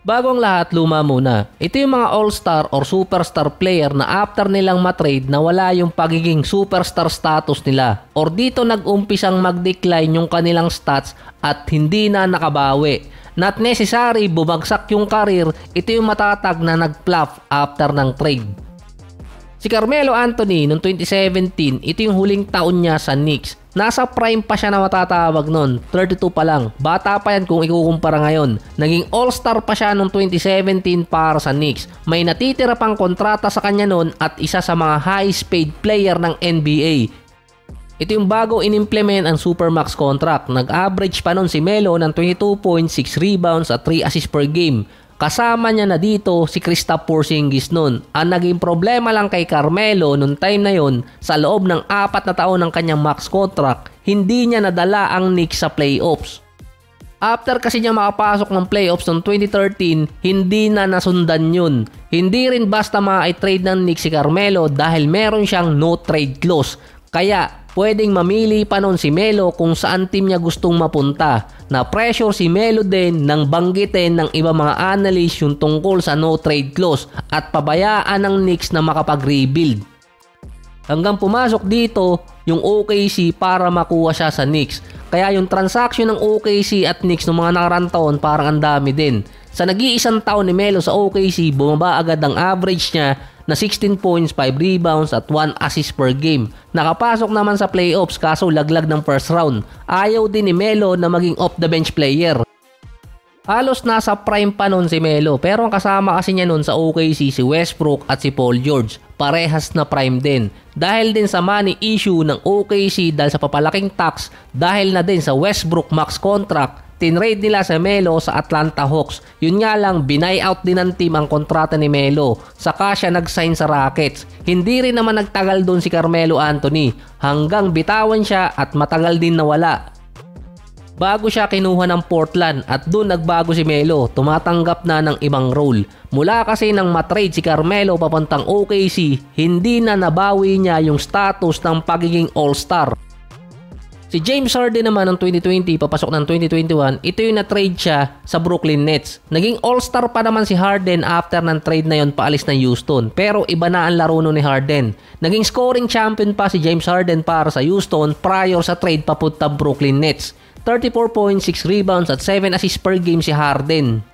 Bago ang lahat, luma muna. Ito yung mga all-star or superstar player na after nilang matrade na wala yung pagiging superstar status nila. Or dito nag-umpisang mag-decline yung kanilang stats at hindi na nakabawi. Not necessary bumagsak yung career, ito yung matatag na nag-flop after ng trade. Si Carmelo Anthony noong 2017, ito yung huling taon niya sa Knicks. Nasa prime pa siya na matatawag noon, 32 pa lang. Bata pa yan kung ikukumpara ngayon. Naging all-star pa siya noong 2017 para sa Knicks. May natitira pang kontrata sa kanya noon at isa sa mga highest paid player ng NBA. Ito yung bago in-implement ang Supermax contract. Nag-average pa noon si Melo ng 22.6 rebounds at 3 assists per game. Kasama niya na dito si Kristaps Porzingis noon. Ang naging problema lang kay Carmelo noong time na yon, sa loob ng 4 na taon ng kanyang max contract, hindi niya nadala ang Knicks sa playoffs. After kasi niya makapasok ng playoffs noong 2013, hindi na nasundan yun. Hindi rin basta ma-trade ng Knicks si Carmelo dahil meron siyang no trade clause. Kaya pwedeng mamili pa noon si Melo kung saan team niya gustong mapunta. Na-pressure si Melo din nang banggitin ng iba mga analyst yung tungkol sa no trade clause at pabayaan ng Knicks na makapag-rebuild. Hanggang pumasok dito yung OKC para makuha siya sa Knicks. Kaya yung transaction ng OKC at Knicks ng mga nakarang taon parang ang dami din. Sa nag-iisang taon ni Melo sa OKC, bumaba agad ang average niya na 16 points, 5 rebounds at 1 assist per game. Nakapasok naman sa playoffs kaso laglag ng first round. Ayaw din ni Melo na maging off the bench player. Halos nasa prime pa noon si Melo pero ang kasama kasi niya noon sa OKC si Westbrook at si Paul George. Parehas na prime din. Dahil din sa money issue ng OKC dahil sa papalaking tax, dahil na din sa Westbrook max contract, tinrade nila sa Melo sa Atlanta Hawks. Yun nga lang, binay-out din ng team ang kontrata ni Melo. Saka siya nag-sign sa Rockets. Hindi rin naman nagtagal doon si Carmelo Anthony hanggang bitawan siya at matagal din nawala. Bago siya kinuha ng Portland at doon nagbago si Melo, tumatanggap na ng ibang role. Mula kasi nang matrade si Carmelo papuntang OKC, hindi na nabawi niya yung status ng pagiging all-star. Si James Harden naman ng 2020 papasok ng 2021, ito yung na-trade siya sa Brooklyn Nets. Naging all-star pa naman si Harden after ng trade na yon paalis ng Houston. Pero iba na ang laro nun ni Harden. Naging scoring champion pa si James Harden para sa Houston prior sa trade papuntang Brooklyn Nets. 34.6 rebounds at 7 assists per game si Harden.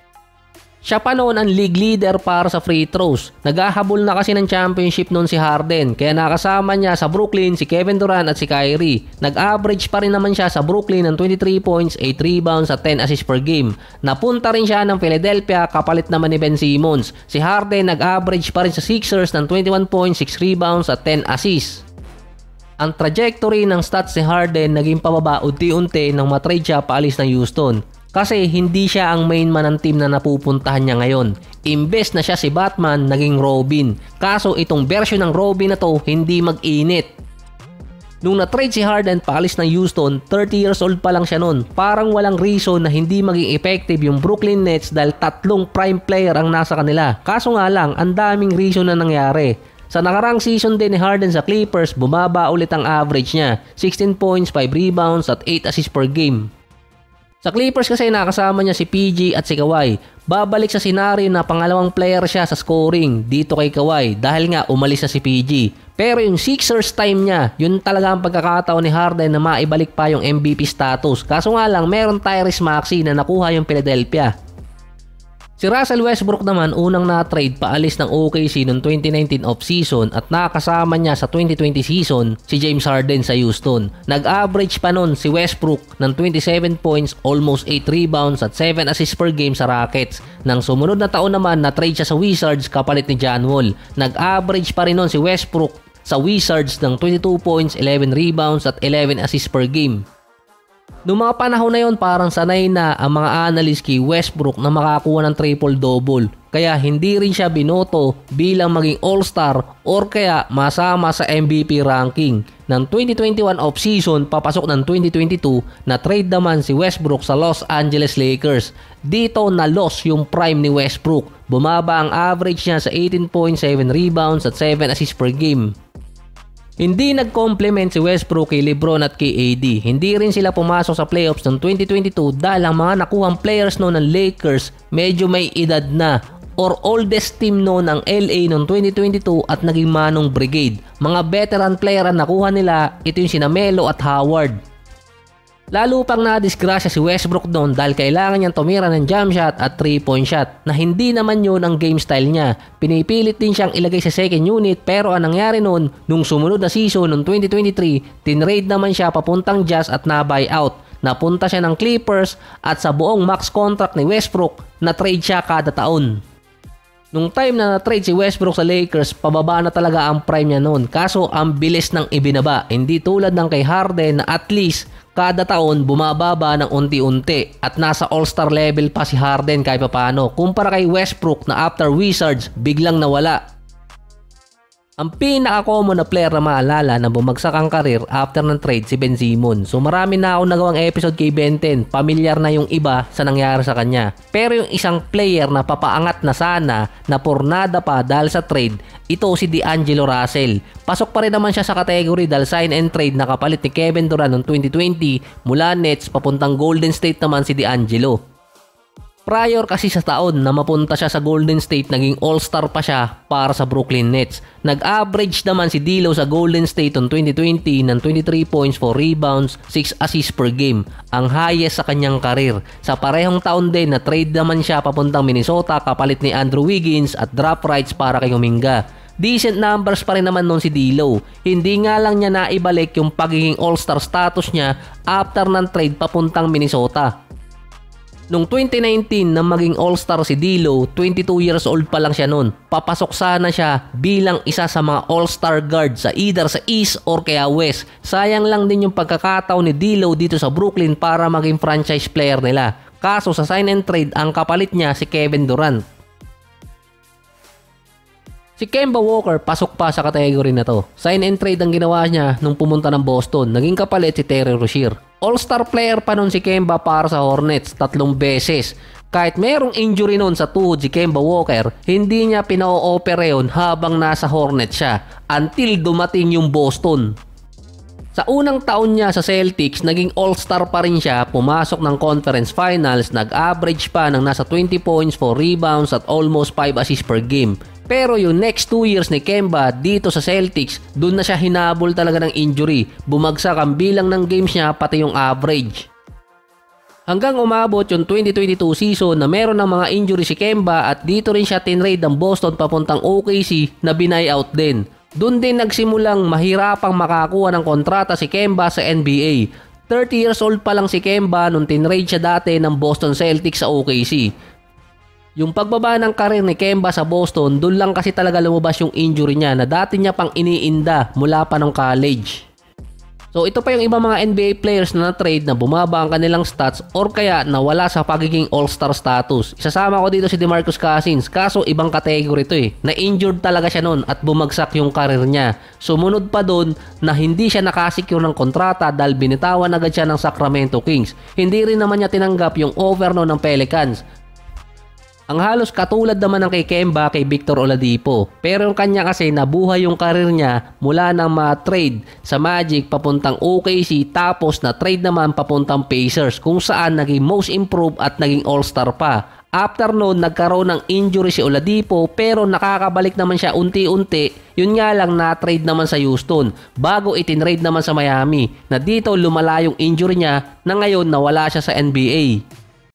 Siya pa noon ang league leader para sa free throws. Naghahabol na kasi ng championship noon si Harden kaya nakasama niya sa Brooklyn si Kevin Durant at si Kyrie. Nag-average pa rin naman siya sa Brooklyn ng 23 points, 8 rebounds at 10 assists per game. Napunta rin siya ng Philadelphia kapalit naman ni Ben Simmons. Si Harden nag-average pa rin sa Sixers ng 21 points, 6 rebounds at 10 assists. Ang trajectory ng stats ni Harden naging pababa unti-unti nang matrade siya paalis ng Houston. Kasi hindi siya ang main man ng team na napupuntahan niya ngayon. Imbes na siya si Batman, naging Robin. Kaso itong version ng Robin na to hindi mag-init. Nung na-trade si Harden paalis ng Houston, 30 years old pa lang siya noon. Parang walang reason na hindi maging effective yung Brooklyn Nets dahil 3 prime player ang nasa kanila. Kaso nga lang, ang daming reason na nangyari. Sa nakarang season din ni Harden sa Clippers, bumaba ulit ang average niya. 16 points, 5 rebounds at 8 assists per game. Sa Clippers kasi nakasama niya si PG at si Kawhi. Babalik sa senaryo na pangalawang player siya sa scoring dito kay Kawhi dahil nga umalis na si PG. Pero yung Sixers time niya, yun talaga ang pagkakataon ni Harden na maibalik pa yung MVP status. Kaso nga lang, meron Tyrese Maxey na nakuha yung Philadelphia. Si Russell Westbrook naman unang na-trade paalis ng OKC noong 2019 off-season at nakasama niya sa 2020 season si James Harden sa Houston. Nag-average pa noon si Westbrook ng 27 points, almost 8 rebounds at 7 assists per game sa Rockets. Nang sumunod na taon naman na-trade siya sa Wizards kapalit ni John Wall. Nag-average pa rin noon si Westbrook sa Wizards ng 22 points, 11 rebounds at 11 assists per game. Noong mga panahon na yon parang sanay na ang mga analyst kay Westbrook na makakuha ng triple-double. Kaya hindi rin siya binoto bilang maging all-star or kaya masama sa MVP ranking. Ng 2021 off-season papasok ng 2022 na trade naman si Westbrook sa Los Angeles Lakers. Dito na loss yung prime ni Westbrook. Bumaba ang average niya sa 18.7 rebounds at 7 assists per game. Hindi nag-complement si Westbrook kay LeBron at kay AD. Hindi rin sila pumasok sa playoffs noong 2022 dahil ang mga nakuhang players noon ng Lakers medyo may edad na, or oldest team noon ng LA noong 2022 at naging manong brigade. Mga veteran player ang nakuha nila, ito yung sina Melo at Howard. Lalo pang nadisgrasya si Westbrook doon dahil kailangan niyang tumira ng jump shot at 3-point shot na hindi naman yun ang game style niya. Pinipilit din siyang ilagay sa second unit pero ang nangyari noon, nung sumunod na season noong 2023, tinrade naman siya papuntang Jazz at na-buyout. Napunta siya ng Clippers at sa buong max contract ni Westbrook, na-trade siya kada taon. Nung time na na-trade si Westbrook sa Lakers, pababa na talaga ang prime niya noon. Kaso ang bilis ng ibinaba. Hindi tulad ng kay Harden na at least kada taon bumababa ng unti-unti at nasa all-star level pa si Harden kahit paano. Kumpara kay Westbrook na after Wizards, biglang nawala. Ang pinaka-common na player na maalala na bumagsak ang karir after ng trade si Ben Simmons. So marami na akong nagawang episode kay Ben 10. Pamilyar na yung iba sa nangyari sa kanya. Pero yung isang player na papaangat na sana na pornada pa dahil sa trade, ito si D'Angelo Russell. Pasok pa rin naman siya sa category dahil sign and trade na kapalit ni Kevin Durant noong 2020 mula Nets papuntang Golden State naman si D'Angelo. Prior kasi sa taon na mapunta siya sa Golden State, naging all-star pa siya para sa Brooklyn Nets. Nag-average naman si D'Lo sa Golden State noong 2020 ng 23 points, 4 rebounds, 6 assists per game. Ang highest sa kanyang karir. Sa parehong taon din na trade naman siya papuntang Minnesota kapalit ni Andrew Wiggins at draft rights para kay Kuminga. Decent numbers pa rin naman noon si D'Lo. Hindi nga lang niya naibalik yung pagiging all-star status niya after ng trade papuntang Minnesota. Noong 2019 na maging all-star si D'Lo, 22 years old pa lang siya noon. Papasok sana siya bilang isa sa mga all-star guard sa either sa East or kaya West. Sayang lang din yung pagkakataon ni D'Lo dito sa Brooklyn para maging franchise player nila. Kaso sa sign and trade, ang kapalit niya si Kevin Durant. Si Kemba Walker pasok pa sa kategory na to. Sign and trade ang ginawa niya nung pumunta ng Boston. Naging kapalit si Terry Rozier. All-star player pa nun si Kemba para sa Hornets 3 beses. Kahit merong injury nun sa tuhod si Kemba Walker, hindi niya pina-opera yun habang nasa Hornets siya until dumating yung Boston. Sa unang taon niya sa Celtics, naging all-star pa rin siya, pumasok ng conference finals, nag-average pa ng nasa 20 points, 4 rebounds at almost 5 assists per game. Pero yung next 2 years ni Kemba dito sa Celtics, doon na siya hinabol talaga ng injury. Bumagsak ang bilang ng games niya pati yung average. Hanggang umabot yung 2022 season na meron ng mga injury si Kemba at dito rin siya tinrade ng Boston papuntang OKC na buyout din. Doon din nagsimulang mahirapang makakuha ng kontrata si Kemba sa NBA. 30 years old pa lang si Kemba nung tinrade siya dati ng Boston Celtics sa OKC. Yung pagbaba ng karir ni Kemba sa Boston, doon lang kasi talaga lumabas yung injury niya na dati niya pang iniinda mula pa ng college. So ito pa yung ibang mga NBA players na na-trade na bumaba ang kanilang stats or kaya nawala sa pagiging all-star status. Isasama ko dito si DeMarcus Cousins, kaso ibang category to eh. Na-injured talaga siya noon at bumagsak yung karir niya. Sumunod pa doon na hindi siya nakasecure ng kontrata dahil binitawan agad siya ng Sacramento Kings. Hindi rin naman niya tinanggap yung offer noon ng Pelicans. Ang halos katulad naman ng kay Kemba kay Victor Oladipo. Pero yung kanya kasi nabuhay yung karir niya mula ng ma-trade sa Magic papuntang OKC tapos na-trade naman papuntang Pacers kung saan naging most improved at naging all-star pa. After noon, nagkaroon ng injury si Oladipo pero nakakabalik naman siya unti-unti. Yun nga lang na-trade naman sa Houston bago itinrade naman sa Miami na dito lumala yung injury niya na ngayon nawala siya sa NBA.